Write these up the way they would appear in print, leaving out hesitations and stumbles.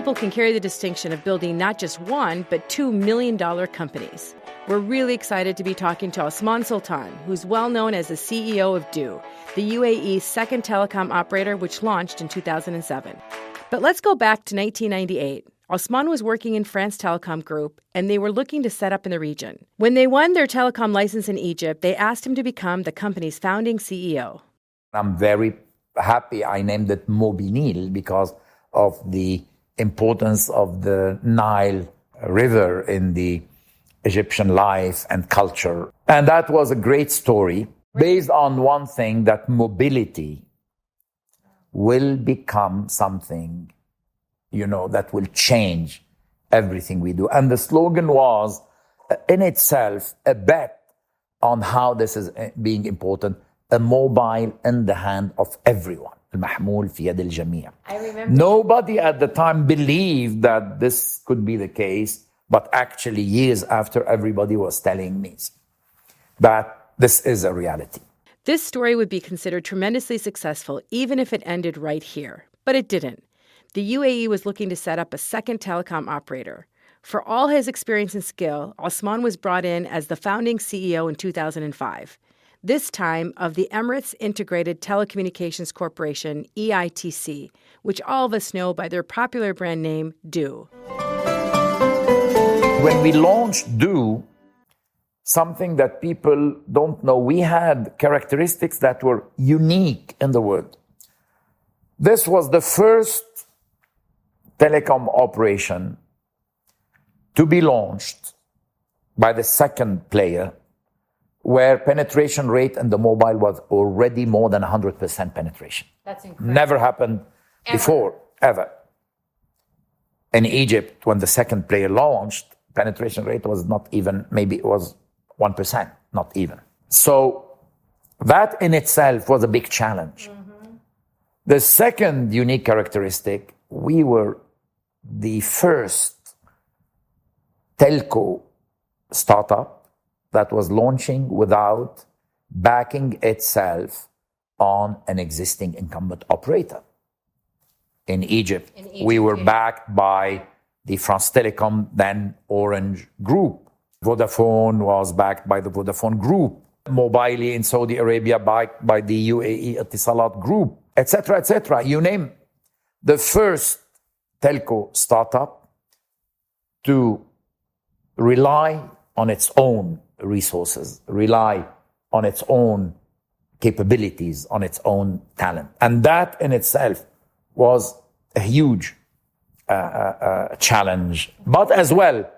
people can carry the distinction of building not just one, but $2 million companies. We're really excited to be talking to Osman Sultan, who's well known as the CEO of Du, the UAE's second telecom operator, which launched in 2007. But let's go back to 1998. Osman was working in France Telecom Group, and they were looking to set up in the region. When they won their telecom license in Egypt, they asked him to become the company's founding CEO. I'm very happy I named it Mobinil because of the importance of the Nile River in the Egyptian life and culture. And that was a great story based on one thing, that mobility will become something, that will change everything we do. And the slogan was, in itself, a bet on how this is being important, a mobile in the hand of everyone. المحمول في يد الجميع. I remember. Nobody at the time believed that this could be the case, but actually years after, everybody was telling me that this is a reality. This story would be considered tremendously successful even if it ended right here. But it didn't. The UAE was looking to set up a second telecom operator. For all his experience and skill, Osman was brought in as the founding CEO in 2005. This time of the Emirates Integrated Telecommunications Corporation, EITC, which all of us know by their popular brand name, Du. When we launched Du, something that people don't know, we had characteristics that were unique in the world. This was the first telecom operation to be launched by the second player, where penetration rate in the mobile was already more than 100% penetration. That's incredible. Never happened before, ever. In Egypt, when the second player launched, penetration rate was not even, maybe it was 1%, not even. So that in itself was a big challenge. Mm-hmm. The second unique characteristic, we were the first telco startup that was launching without backing itself on an existing incumbent operator. In Egypt, we were backed by the France Telecom, then Orange Group. Vodafone was backed by the Vodafone Group. Mobile in Saudi Arabia backed by the UAE Etisalat Group, etc., etc. You name it. The first telco startup to rely on its own resources, rely on its own capabilities, on its own talent. And that in itself was a huge challenge, but as well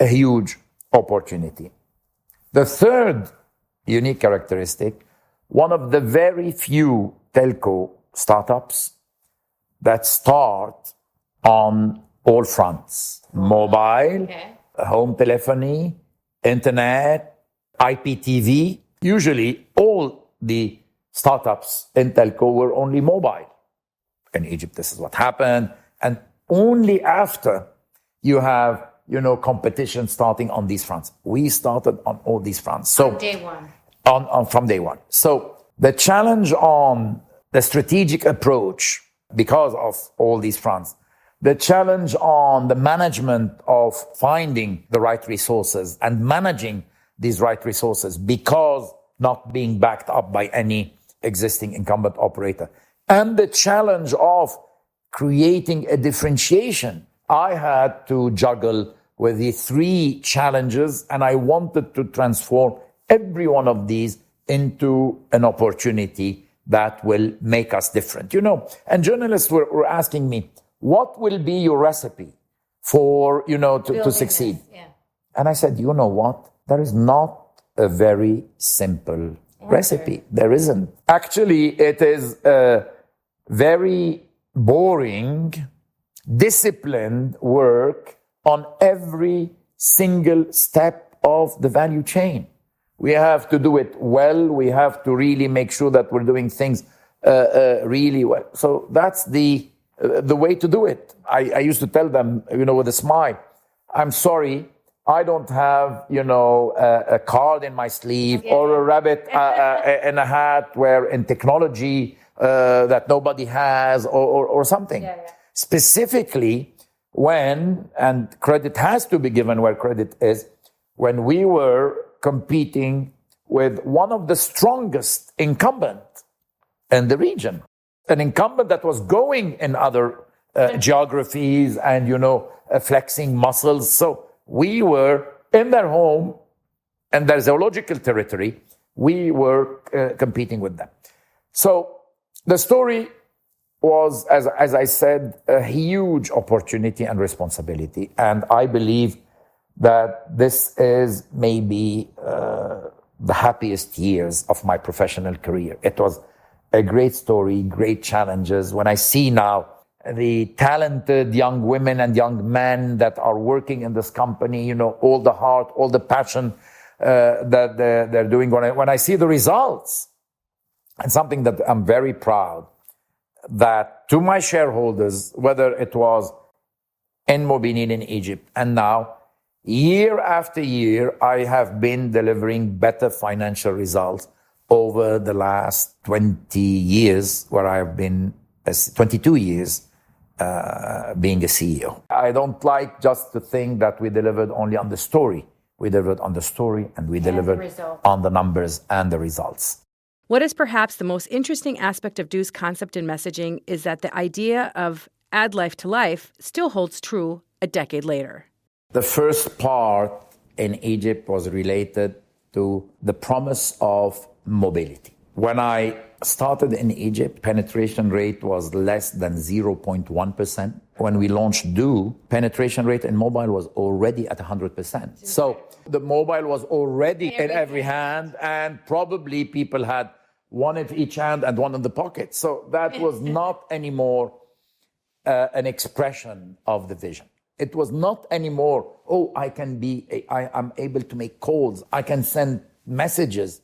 a huge opportunity. The third unique characteristic, one of the very few telco startups that start on all fronts: mobile, home telephony, internet, IPTV. Usually all the startups in telco were only mobile. In Egypt, this is what happened. And only after you have, competition starting on these fronts. We started on all these fronts. So from day one. From day one. So the challenge on the strategic approach, because of all these fronts, the challenge on the management of finding the right resources and managing these right resources, because not being backed up by any existing incumbent operator, and the challenge of creating a differentiation. I had to juggle with the three challenges, and I wanted to transform every one of these into an opportunity that will make us different. And journalists were asking me, what will be your recipe for, to succeed? Yeah. And I said, you know what? There is not a very simple recipe. There isn't. Actually, it is a very boring, disciplined work on every single step of the value chain. We have to do it well. We have to really make sure that we're doing things really well. So that's the way to do it. I used to tell them, with a smile, I'm sorry, I don't have, a card in my sleeve or a rabbit in a hat where in technology that nobody has or something. Yeah. Specifically, when, and credit has to be given where credit is, when we were competing with one of the strongest incumbents in the region, an incumbent that was going in other geographies and, flexing muscles. So we were in their home and their zoological territory. We were competing with them. So the story was, as I said, a huge opportunity and responsibility. And I believe that this is maybe the happiest years of my professional career. It was a great story, great challenges. When I see now the talented young women and young men that are working in this company, all the heart, all the passion that they're doing. When I see the results, and something that I'm very proud, that to my shareholders, whether it was in Mobinil in Egypt and now, year after year, I have been delivering better financial results over the last 20 years, where I have been 22 years being a CEO. I don't like just to think that we delivered only on the story. We delivered on the story and we delivered on the numbers and the results. What is perhaps the most interesting aspect of Du's concept in messaging is that the idea of add life to life still holds true a decade later. The first part in Egypt was related to the promise of mobility. When I started in Egypt, penetration rate was less than 0.1%. When we launched Du, penetration rate in mobile was already at 100%. So the mobile was already in every hand, and probably people had one in each hand and one in the pocket. So that was not anymore an expression of the vision. It was not anymore, I'm able to make calls, I can send messages.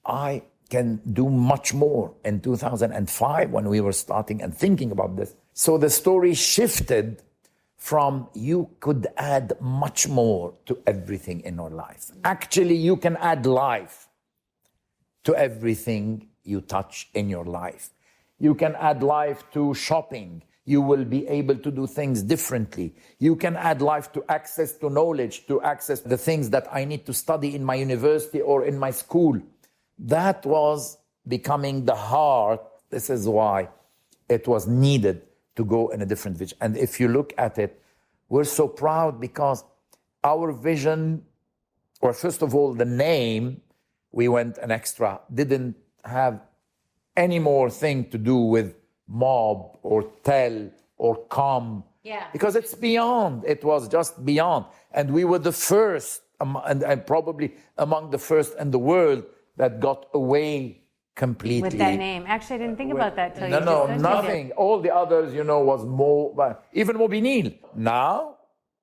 I can do much more in 2005 when we were starting and thinking about this. So the story shifted from you could add much more to everything in your life. Actually, you can add life to everything you touch in your life. You can add life to shopping. You will be able to do things differently. You can add life to access to knowledge, to access the things that I need to study in my university or in my school. That was becoming the heart. This is why it was needed to go in a different vision. And if you look at it, we're so proud because our vision, or first of all, the name, we went an extra, didn't have any more thing to do with mob or tel or com. Yeah. Because it's beyond. It was just beyond. And we were the first, and probably among the first in the world that got away completely. With that name. Actually, I didn't think about that till you just No, mentioned nothing. it. All the others, was more, even Mobinil. Now,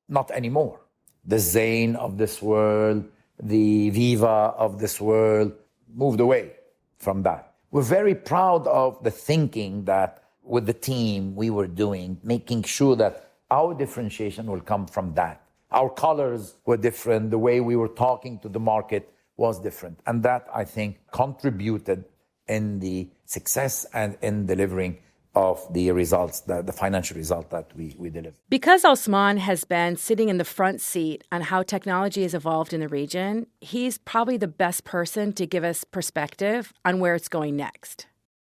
not anymore. The Zain of this world, the Viva of this world moved away from that. We're very proud of the thinking that with the team we were doing, making sure that our differentiation will come from that. Our colors were different. The way we were talking to the market was different. And that, I think, contributed in the success and in delivering of the results, the financial result that we delivered. Because Osman has been sitting in the front seat on how technology has evolved in the region, he's probably the best person to give us perspective on where it's going next.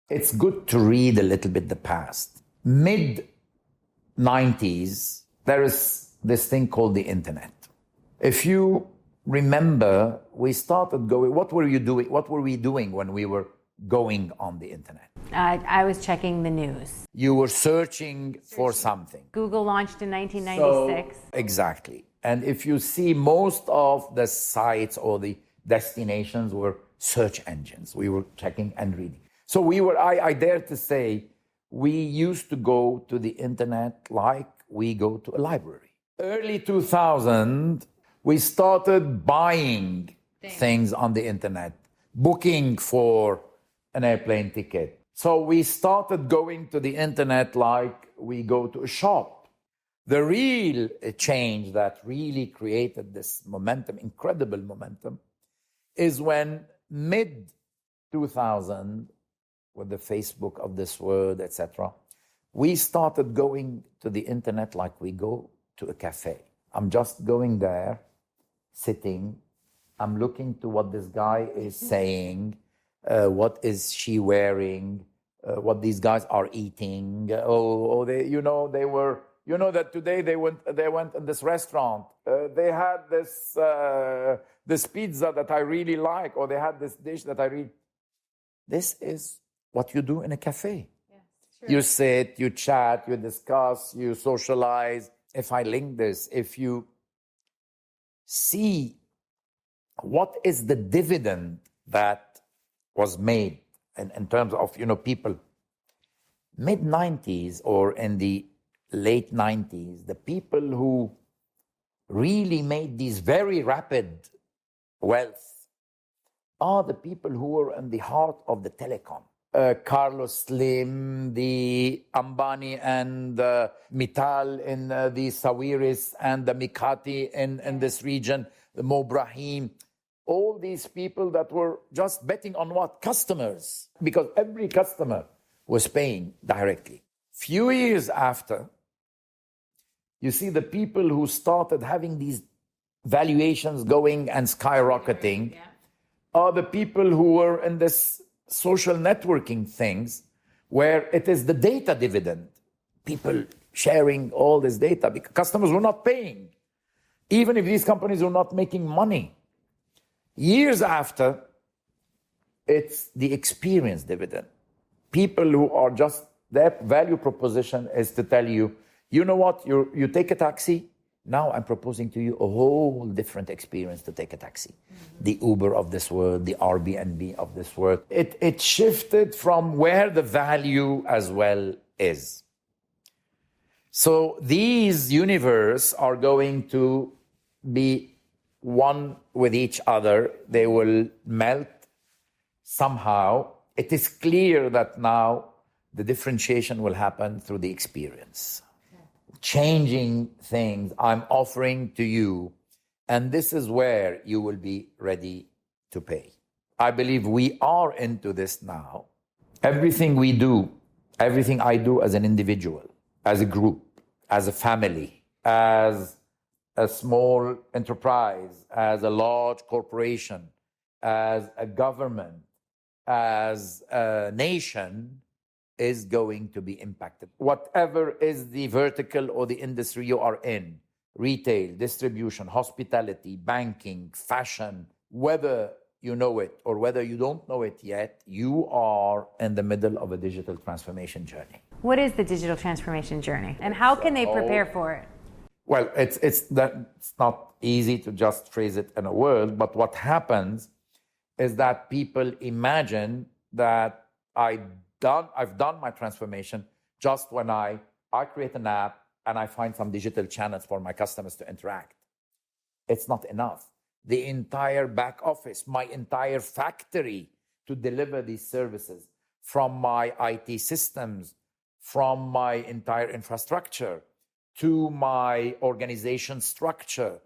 It's good to read a little bit the past. Mid-90s, there is this thing called the internet. If you remember, we started going, what were we doing when we were going on the internet? I was checking the news. You were searching for something. Google launched in 1996. Exactly. And if you see, most of the sites or the destinations were search engines. We were checking and reading. So I dare to say, we used to go to the internet like we go to a library. Early 2000, we started buying things on the internet, booking for an airplane ticket. So we started going to the internet like we go to a shop. The real change that really created this momentum, incredible momentum, is when mid-2000, with the Facebook of this world, etc., We started going to the internet like we go to a cafe. I'm just going there, sitting. I'm looking to what this guy is saying, what is she wearing, what these guys are eating. They were, that today they went in this restaurant. They had this pizza that I really like, or they had this dish that I really. This is what you do in a cafe. Sure. You sit, you chat, you discuss, you socialize. If I link this, if you see what is the dividend that was made in terms of, people, mid-90s or in the late 90s, the people who really made these very rapid wealth are the people who were in the heart of the telecom. Carlos Slim, the Ambani and Mittal in the Sawiris and the Mikati in this region, the Mobrahim, all these people that were just betting on what? Customers. Because every customer was paying directly. Few years after, you see the people who started having these valuations going and skyrocketing are the people who were in this social networking things where it is the data dividend. People sharing all this data because customers were not paying. Even if these companies were not making money. Years after, it's the experience dividend. People who are just, their value proposition is to tell you, you know what, you take a taxi, now I'm proposing to you a whole different experience to take a taxi. Mm-hmm. The Uber of this world, the Airbnb of this world. It shifted from where the value as well is. So these universes are going to be one with each other. They will melt somehow. It is clear that now the differentiation will happen through the experience. Changing things I'm offering to you, and this is where you will be ready to pay. I believe we are into this now. Everything we do, everything I do as an individual, as a group, as a family, as a small enterprise, as a large corporation, as a government, as a nation, is going to be impacted. Whatever is the vertical or the industry you are in, retail, distribution, hospitality, banking, fashion, whether you know it or whether you don't know it yet, you are in the middle of a digital transformation journey. What is the digital transformation journey and how can they prepare for it? Well, it's not easy to just phrase it in a word, but what happens is that people imagine that I've done my transformation just when I create an app and I find some digital channels for my customers to interact. It's not enough. The entire back office, my entire factory to deliver these services, from my IT systems, from my entire infrastructure, to my organization structure,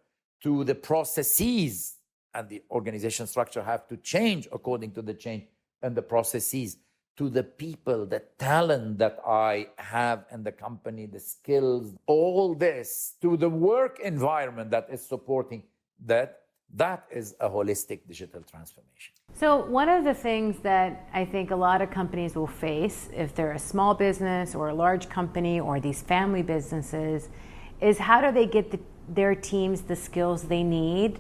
to the processes, and the organization structure have to change according to the change in the processes, to the people, the talent that I have in the company, the skills, all this, to the work environment that is supporting that is a holistic digital transformation. So one of the things that I think a lot of companies will face, if they're a small business or a large company or these family businesses, is how do they get their teams the skills they need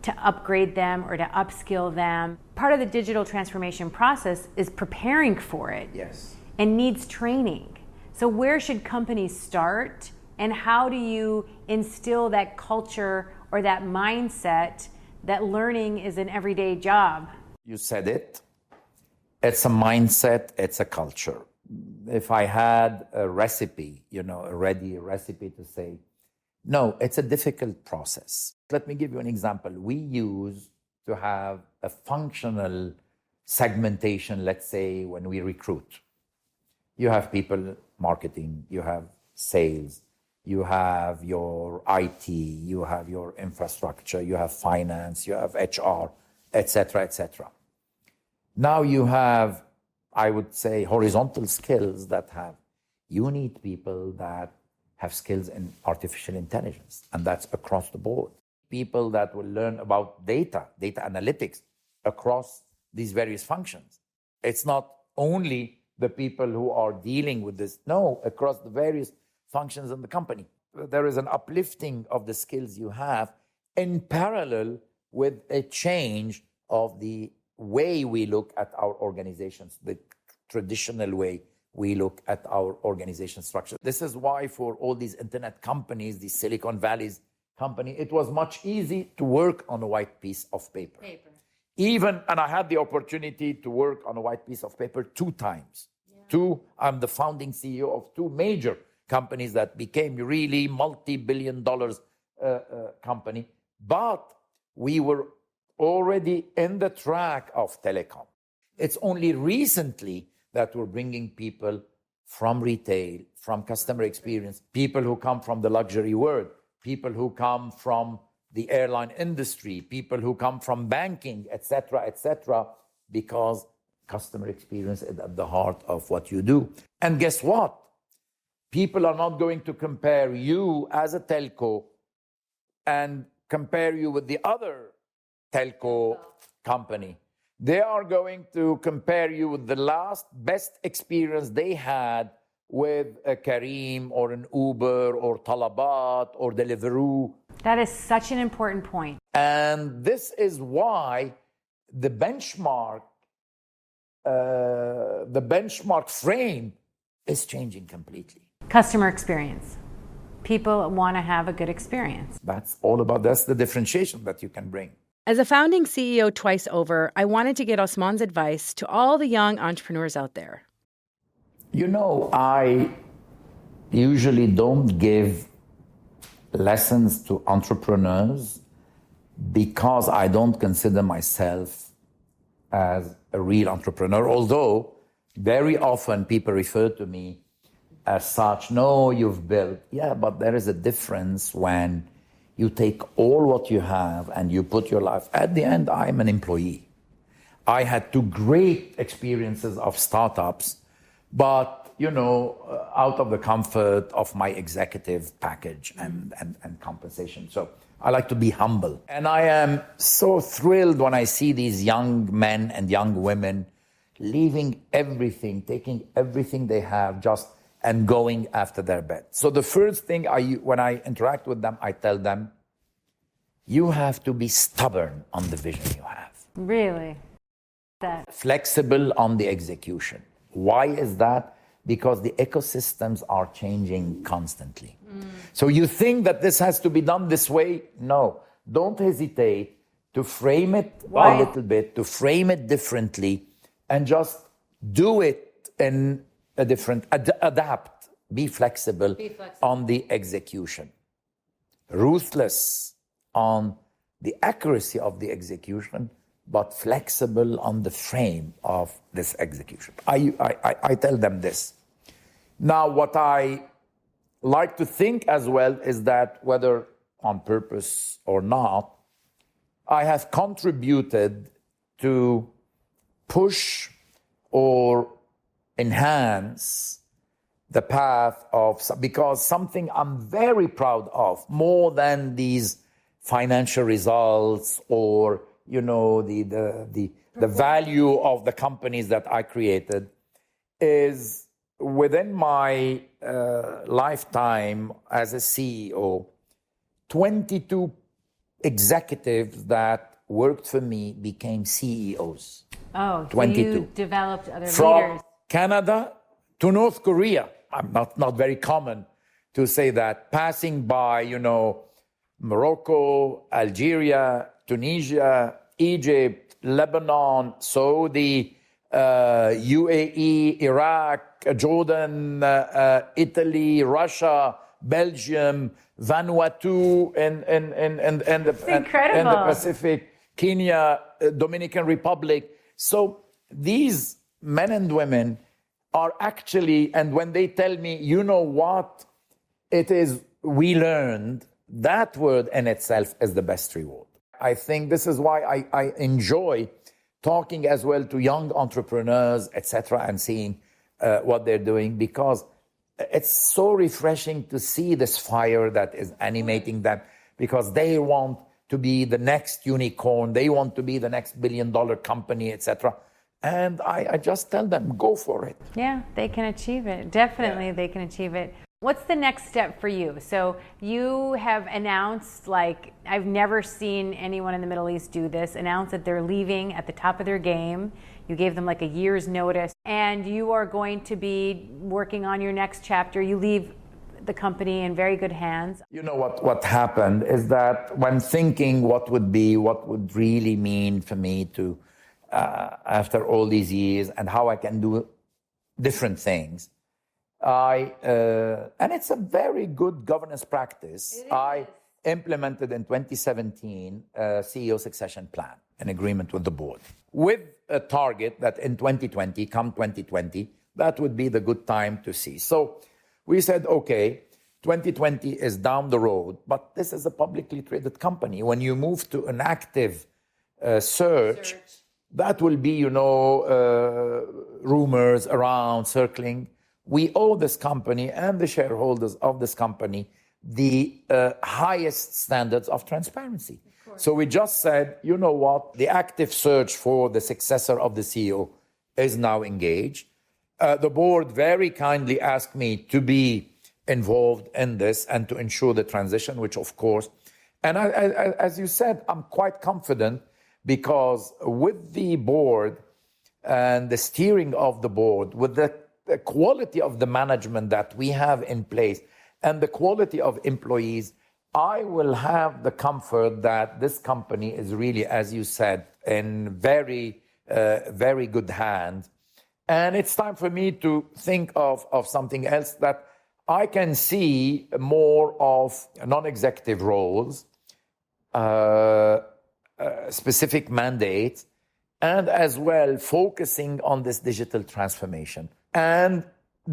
to upgrade them or to upskill them? Part of the digital transformation process is preparing for it. Yes. And needs training. So where should companies start, and how do you instill that culture or that mindset that learning is an everyday job? You said it. It's a mindset, it's a culture. If I had a recipe, a ready recipe to say, no, it's a difficult process. Let me give you an example. We used to have a functional segmentation, let's say, when we recruit. You have people marketing, you have sales, you have your IT, you have your infrastructure, you have finance, you have HR, etc., etc. Now you have, I would say, horizontal skills that have You need people that have skills in artificial intelligence, and that's across the board. People that will learn about data analytics across these various functions. It's not only the people who are dealing with this, no, across the various functions in the company. There is an uplifting of the skills you have in parallel with a change of the way we look at our organizations, the traditional way we look at our organization structure. This is why for all these internet companies, these Silicon Valley's company, it was much easy to work on a white piece of paper. And I had the opportunity to work on a white piece of paper 2 times. I'm the founding CEO of 2 major companies that became really multi-billion dollars company. But we were already in the track of telecom. It's only recently that we're bringing people from retail, from customer experience, people who come from the luxury world, people who come from the airline industry, people who come from banking, etc., because customer experience is at the heart of what you do. And guess what? People are not going to compare you as a telco and compare you with the other telco company. They are going to compare you with the last best experience they had with a Careem or an Uber or Talabat or Deliveroo. That is such an important point. And this is why the benchmark frame is changing completely. Customer experience. People want to have a good experience. That's the differentiation that you can bring. As a founding CEO twice over, I wanted to get Osman's advice to all the young entrepreneurs out there. You know, I usually don't give lessons to entrepreneurs because I don't consider myself as a real entrepreneur, although very often people refer to me as such. No, you've built. Yeah, but there is a difference when you take all what you have and you put your life. At the end, I'm an employee. I had 2 great experiences of startups, but, out of the comfort of my executive package and compensation. So I like to be humble. And I am so thrilled when I see these young men and young women leaving everything, taking everything they have and going after their bet. So the first thing when I interact with them, I tell them, you have to be stubborn on the vision you have. Really? Flexible on the execution. Why is that? Because the ecosystems are changing constantly. So you think that this has to be done this way? No. Don't hesitate to frame it a little bit, to frame it differently, and just do it in a different, adapt, be flexible on the execution. Ruthless on the accuracy of the execution, but flexible on the frame of this execution. I tell them this. Now, what I like to think as well is that whether on purpose or not, I have contributed to push or enhance the path of, because something I'm very proud of, more than these financial results or the value of the companies that I created, is within my lifetime as a CEO, 22 executives that worked for me became CEOs. Oh, 22. So you developed other From leaders. Canada to North Korea. I'm not very common to say that. Passing by, Morocco, Algeria, Tunisia, Egypt, Lebanon, Saudi, UAE, Iraq, Jordan, Italy, Russia, Belgium, Vanuatu, and the Pacific, Kenya, Dominican Republic. So these men and women are actually, and when they tell me, you know what it is we learned, that word in itself is the best reward. I think this is why I enjoy talking as well to young entrepreneurs, etc., and seeing what they're doing, because it's so refreshing to see this fire that is animating them, because they want to be the next unicorn, they want to be the next billion-dollar company, etc. And I just tell them, go for it. Yeah, they can achieve it. Definitely, they can achieve it. What's the next step for you? So you have announced, like, I've never seen anyone in the Middle East do this, announce that they're leaving at the top of their game. You gave them like a year's notice, and you are going to be working on your next chapter. You leave the company in very good hands. You know what happened is that when thinking what would really mean for me to, after all these years, and how I can do different things, and it's a very good governance practice. I implemented in 2017 a CEO succession plan, an agreement with the board, with a target that in 2020, that would be the good time to see. So we said, okay, 2020 is down the road, but this is a publicly traded company. When you move to an active search, that will be, rumors around, circling. We owe this company and the shareholders of this company the highest standards of transparency. So we just said, you know what, the active search for the successor of the CEO is now engaged. The board very kindly asked me to be involved in this and to ensure the transition, which of course, and as you said, I'm quite confident, because with the board and the steering of the board, with the quality of the management that we have in place and the quality of employees, I will have the comfort that this company is really, as you said, in very, very good hands. And it's time for me to think of something else, that I can see more of non-executive roles, specific mandates, and as well focusing on this digital transformation. And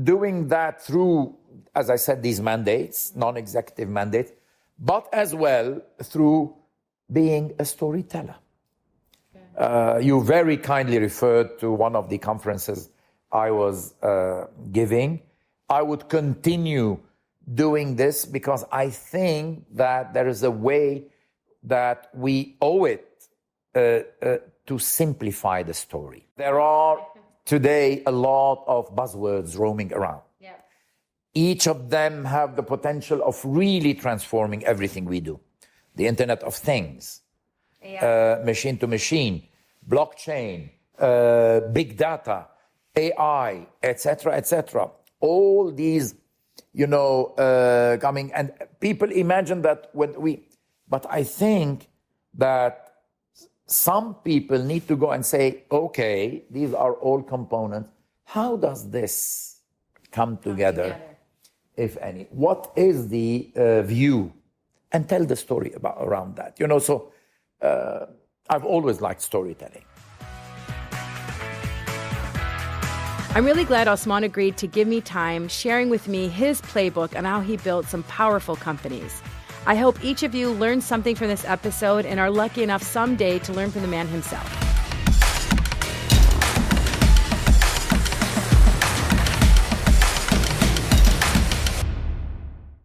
doing that through, as I said, these mandates, non-executive mandates, but as well through being a storyteller. You very kindly referred to one of the conferences I was giving. I would continue doing this, because I think that there is a way that we owe it to simplify the story. There are today a lot of buzzwords roaming around. Yeah. Each of them have the potential of really transforming everything we do. The Internet of Things, machine to machine, blockchain, big data, AI, etc., etc. All these, coming, and people imagine that but I think that some people need to go and say, okay, these are all components. How does this come together, if any? What is the view? And tell the story around that. So I've always liked storytelling. I'm really glad Osman agreed to give me time, sharing with me his playbook on how he built some powerful companies. I hope each of you learned something from this episode and are lucky enough someday to learn from the man himself.